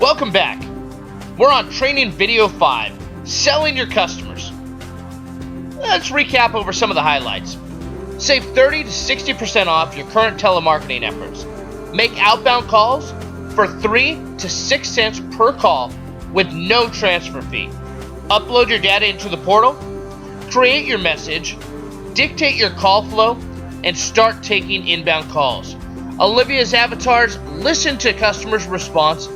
Welcome back. We're on training video 5, selling your customers. Let's recap over some of the highlights. Save 30 to 60% off your current telemarketing efforts. Make outbound calls for 3 to 6 cents per call with no transfer fee. Upload your data into the portal, create your message, dictate your call flow, and start taking inbound calls. Olivia's avatars listen to customers' response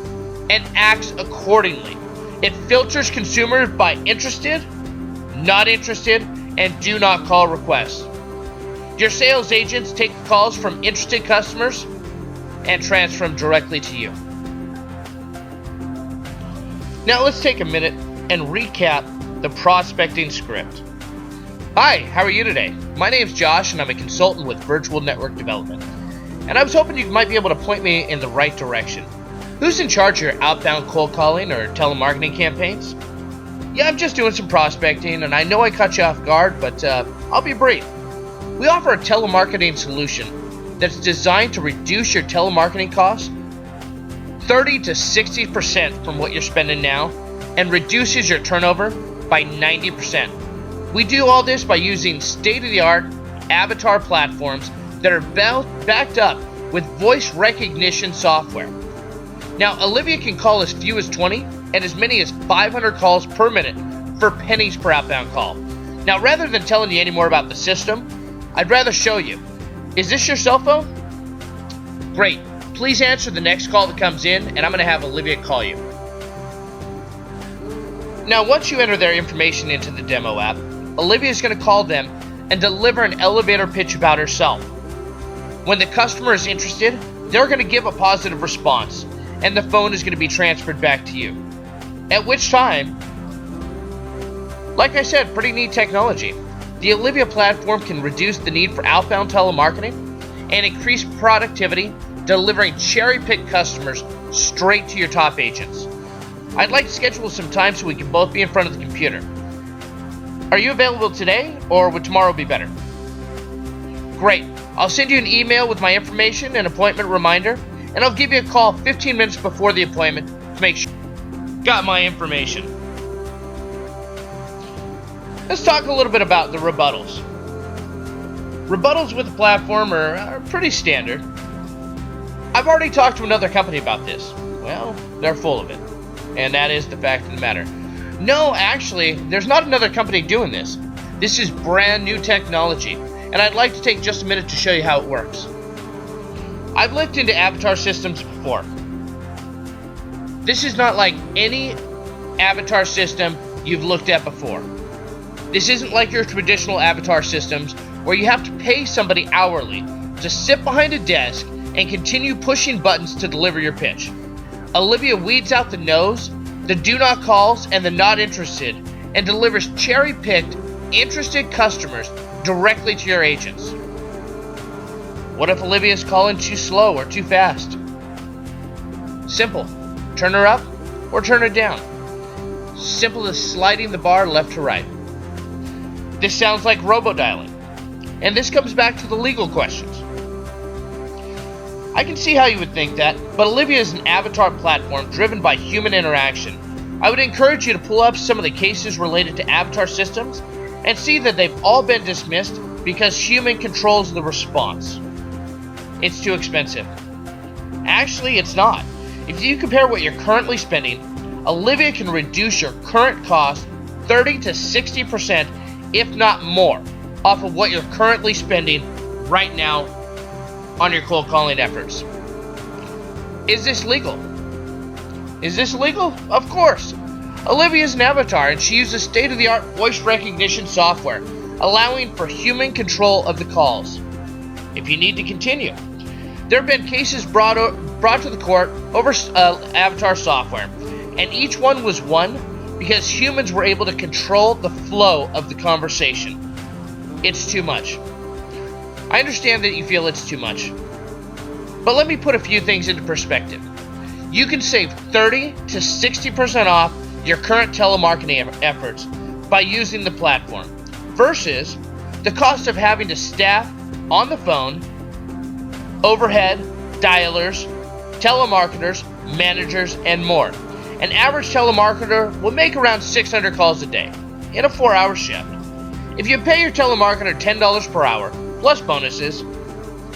and acts accordingly. It filters consumers by interested, not interested, and do not call requests. Your sales agents take calls from interested customers and transfer them directly to you. Now let's take a minute and recap the prospecting script. Hi, how are you today? My name is Josh and I'm a consultant with Virtual Network Development. And I was hoping you might be able to point me in the right direction. Who's in charge of your outbound cold calling or telemarketing campaigns? Yeah, I'm just doing some prospecting and I know I caught you off guard, but I'll be brief. We offer a telemarketing solution that's designed to reduce your telemarketing costs 30 to 60% from what you're spending now and reduces your turnover by 90%. We do all this by using state-of-the-art avatar platforms that are backed up with voice recognition software. Now, Olivia can call as few as 20 and as many as 500 calls per minute for pennies per outbound call. Now, rather than telling you any more about the system, I'd rather show you. Is this your cell phone? Great. Please answer the next call that comes in, and I'm going to have Olivia call you. Now, once you enter their information into the demo app, Olivia is going to call them and deliver an elevator pitch about herself. When the customer is interested, they're going to give a positive response, and the phone is going to be transferred back to you. At which time, like I said, pretty neat technology. The Olivia platform can reduce the need for outbound telemarketing and increase productivity, delivering cherry-picked customers straight to your top agents. I'd like to schedule some time so we can both be in front of the computer. Are you available today, or would tomorrow be better? Great. I'll send you an email with my information and appointment reminder, and I'll give you a call 15 minutes before the appointment to make sure you got my information. Let's talk a little bit about the rebuttals. Rebuttals with the platform are pretty standard. I've already talked to another company about this. Well, they're full of it. And that is the fact of the matter. No, actually, there's not another company doing this. This is brand new technology, and I'd like to take just a minute to show you how it works. I've looked into avatar systems before. This is not like any avatar system you've looked at before. This isn't like your traditional avatar systems where you have to pay somebody hourly to sit behind a desk and continue pushing buttons to deliver your pitch. Olivia weeds out the no's, the do not calls, and the not interested, and delivers cherry-picked, interested customers directly to your agents. What if Olivia's calling too slow or too fast? Simple. Turn her up or turn her down. Simple as sliding the bar left to right. This sounds like robo-dialing. And this comes back to the legal questions. I can see how you would think that, but Olivia is an avatar platform driven by human interaction. I would encourage you to pull up some of the cases related to avatar systems and see that they've all been dismissed because human controls the response. It's too expensive. Actually, it's not. If you compare what you're currently spending, Olivia can reduce your current cost 30 to 60%, if not more, off of what you're currently spending right now on your cold calling efforts. Is this legal? Is this legal? Of course. Olivia is an avatar and she uses state-of-the-art voice recognition software, allowing for human control of the calls. If you need to continue, there have been cases brought to the court over avatar software, and each one was won because humans were able to control the flow of the conversation. It's too much. I understand that you feel it's too much. But let me put a few things into perspective. You can save 30 to 60% off your current telemarketing efforts by using the platform versus the cost of having to staff on the phone, overhead, dialers, telemarketers, managers, and more. An average telemarketer will make around 600 calls a day in a 4-hour shift. If you pay your telemarketer $10 per hour, plus bonuses,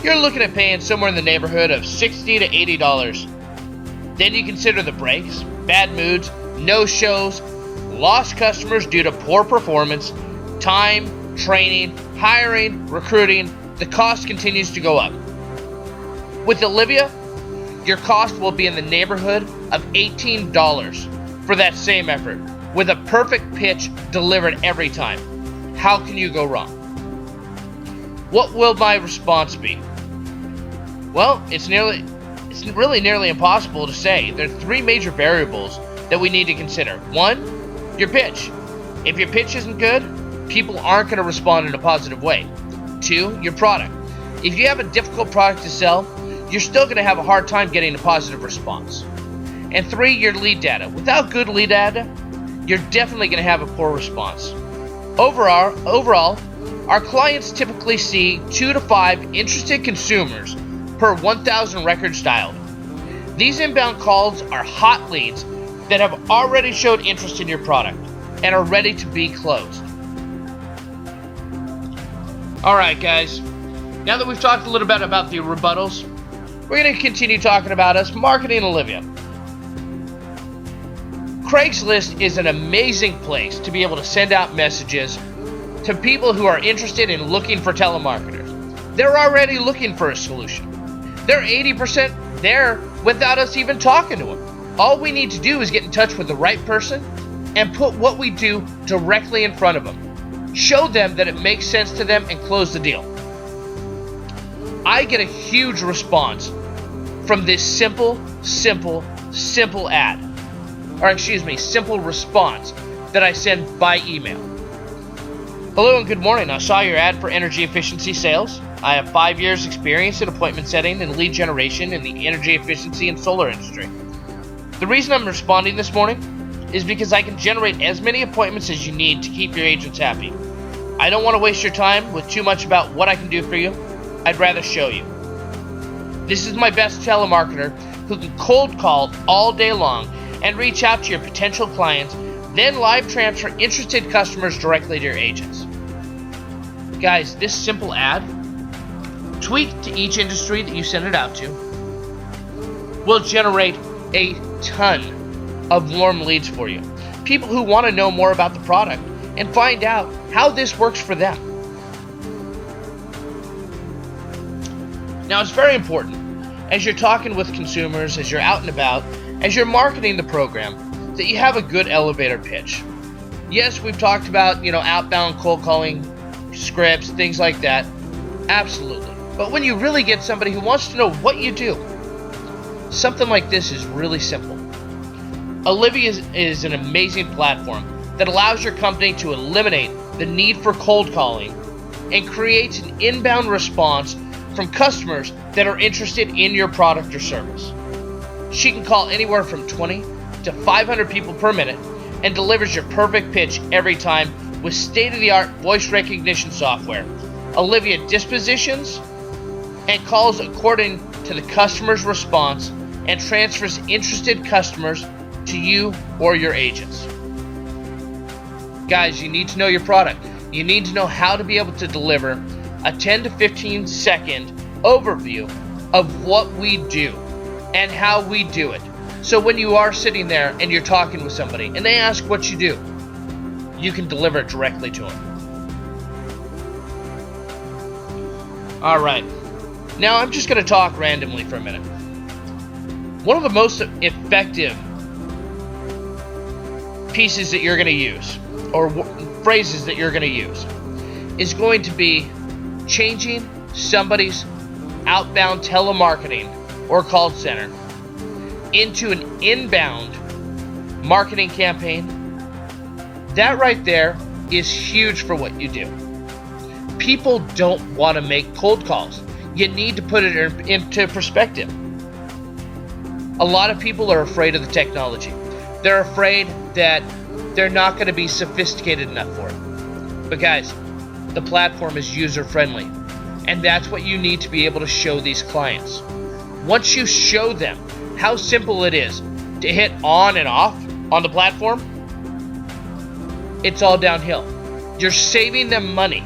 you're looking at paying somewhere in the neighborhood of $60 to $80. Then you consider the breaks, bad moods, no-shows, lost customers due to poor performance, time, training, hiring, recruiting. The cost continues to go up. With Olivia, your cost will be in the neighborhood of $18 for that same effort, with a perfect pitch delivered every time. How can you go wrong? What will my response be? Well, it's really nearly impossible to say. There are 3 major variables that we need to consider. 1, your pitch. If your pitch isn't good, people aren't going to respond in a positive way. 2, your product. If you have a difficult product to sell, you're still going to have a hard time getting a positive response. And 3, your lead data. Without good lead data, you're definitely going to have a poor response. Overall, our clients typically see 2 to 5 interested consumers per 1,000 records dialed. These inbound calls are hot leads that have already showed interest in your product and are ready to be closed. Alright guys, now that we've talked a little bit about the rebuttals, we're going to continue talking about us marketing Olivia. Craigslist is an amazing place to be able to send out messages to people who are interested in looking for telemarketers. They're already looking for a solution. They're 80% there without us even talking to them. All we need to do is get in touch with the right person and put what we do directly in front of them. Show them that it makes sense to them and close the deal. I get a huge response from this simple ad. Simple response that I send by email. Hello and good morning. I saw your ad for energy efficiency sales. I have 5 years experience in appointment setting and lead generation in the energy efficiency and solar industry. The reason I'm responding this morning is because I can generate as many appointments as you need to keep your agents happy. I don't want to waste your time with too much about what I can do for you. I'd rather show you. This is my best telemarketer who can cold call all day long and reach out to your potential clients, then live transfer interested customers directly to your agents. Guys, this simple ad, tweaked to each industry that you send it out to, will generate a ton of warm leads for you. People who want to know more about the product and find out how this works for them. Now, it's very important as you're talking with consumers, as you're out and about, as you're marketing the program, that you have a good elevator pitch. Yes, we've talked about, outbound cold calling scripts, things like that. Absolutely. But when you really get somebody who wants to know what you do, something like this is really simple. Olivia is an amazing platform that allows your company to eliminate the need for cold calling and creates an inbound response from customers that are interested in your product or service. She can call anywhere from 20 to 500 people per minute and delivers your perfect pitch every time with state-of-the-art voice recognition software. Olivia dispositions and calls according to the customer's response and transfers interested customers to you or your agents. Guys, you need to know your product. You need to know how to be able to deliver a 10 to 15 second overview of what we do and how we do it. So when you are sitting there and you're talking with somebody and they ask what you do, you can deliver it directly to them. All right. Now I'm just going to talk randomly for a minute. One of the most effective pieces that you're going to use, or phrases that you're going to use, is going to be changing somebody's outbound telemarketing or call center into an inbound marketing campaign. That right there is huge for what you do. People don't want to make cold calls. You need to put it into perspective. A lot of people are afraid of the technology. They're afraid that they're not going to be sophisticated enough for it. But guys, the platform is user-friendly, and that's what you need to be able to show these clients. Once you show them how simple it is to hit on and off on the platform, it's all downhill. You're saving them money.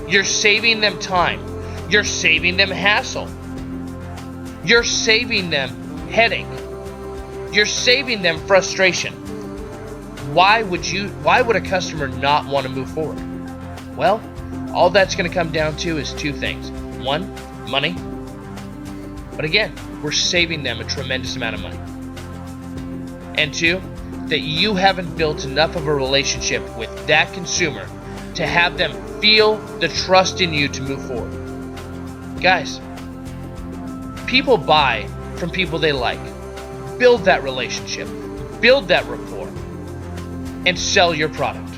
You're saving them time. You're saving them hassle. You're saving them headache. You're saving them frustration. Why would a customer not want to move forward? Well, all that's going to come down to is two things. One, money. But again, we're saving them a tremendous amount of money. And two, that you haven't built enough of a relationship with that consumer to have them feel the trust in you to move forward. Guys, people buy from people they like. Build that relationship, build that rapport, and sell your product.